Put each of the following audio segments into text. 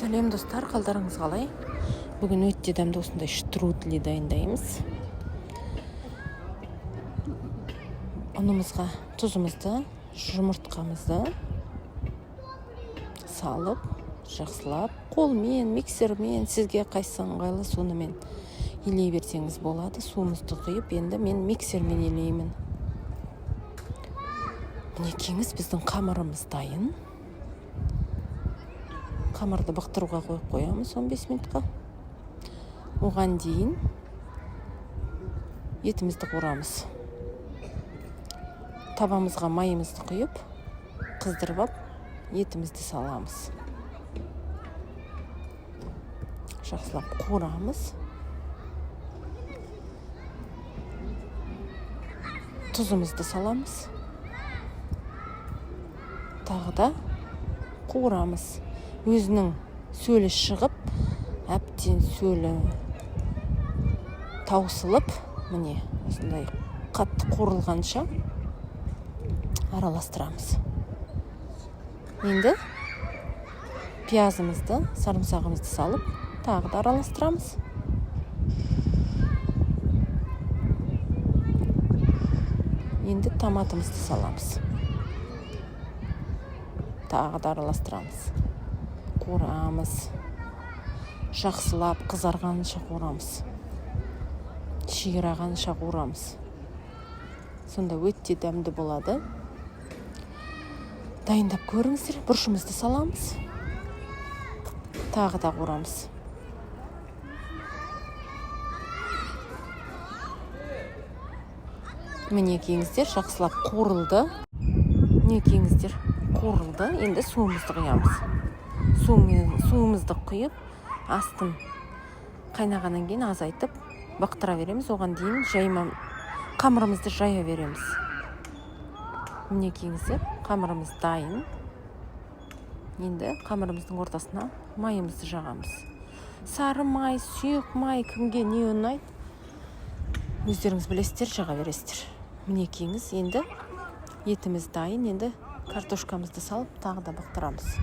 Сәлем достар, қалдарыңыз қалай? Бүгін өте дәмді осындай штрудли дайындаймыз. Ұнымызға тұзымызды, жұмыртқамызды салып, жақсылап, қолмен, миксермен, сізге қайсысы ыңғайлы сонымен илей берсеңіз болады. Суымызды құйып, енді мен миксермен илеймін. Мінекейіңіз, біздің қамырымыз дайын. Қамырды бұқтыруға қойып қоямыз 15 минутқа. Оған дейін етімізді қуырамыз. Табамызға майымызды құйып, қыздырып ап, етімізді саламыз. Жақсылап қуырамыз. Тұзымызды саламыз. Тағы да қуырамыз. Өзінің сөлі шығып, әбден сөлі таусылып, міне осындай қатты қуырылғанша араластырамыз. Енді пиязымызды, сарымсағымызды салып, тағы да араластырамыз. Енді томатымызды саламыз. Тағы да араластырамыз. Қуырамыз. Жақсылап қызарғанша қуырамыз. Шиырағанша қуырамыз. Сонда өте дәмді болады. Дайындап көріңіздер. Бұршымызды саламыз. Тағы да қуырамыз. Мінекейіңіздер жақсылап қуырылды. Мінекейіңіздер қуырылды. Енді суымызды құямыз. Суымызды құйып, астын қайнағаннан кейін азайтып, бақтыра береміз. Оған дейін қамырымызды жая береміз. Мінекейіңіздер, қамырымыз дайын. Енді қамырымыздың ортасына майымызды жағамыз. Сары май, сұйық май, кімге не ұнайды? Өздеріңіз білесіздер, жаға бересіздер. Мінекейіңіз, енді етіміз дайын. Енді картошкамызды салып, тағы да бақтырамыз.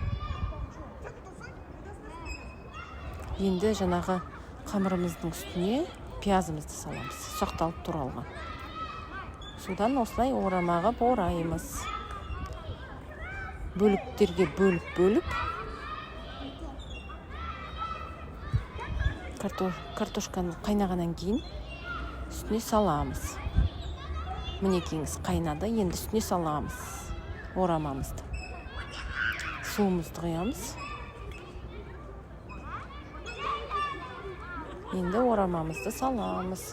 Енді жаңағы қамырымыздың үстіне пиязымызды саламыз. Сақталып туралған. Содан осылай орамағып ораймыз. Бөліктерге бөліп картошканы қайнағаннан кейін үстіне саламыз. Мінекейіңіз қайнады, енді үстіне саламыз орамамызды. Суымызды құямыз. Енді орамамызды саламыз.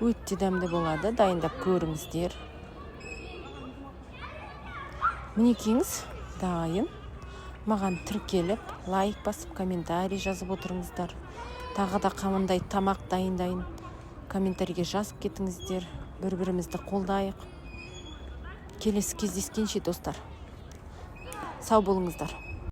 Өте дәмді болады, дайындап көріңіздер. Мінекейіңіз дайын. Маған тіркеліп, лайк басып, комментарий жазып отырыңыздар. Тағы да қамындай тамақ дайындайын. Комментарийге жазып кетіңіздер. Бір-бірімізді қолдайық. Келесі кездескенше достар. Сау болыңыздар.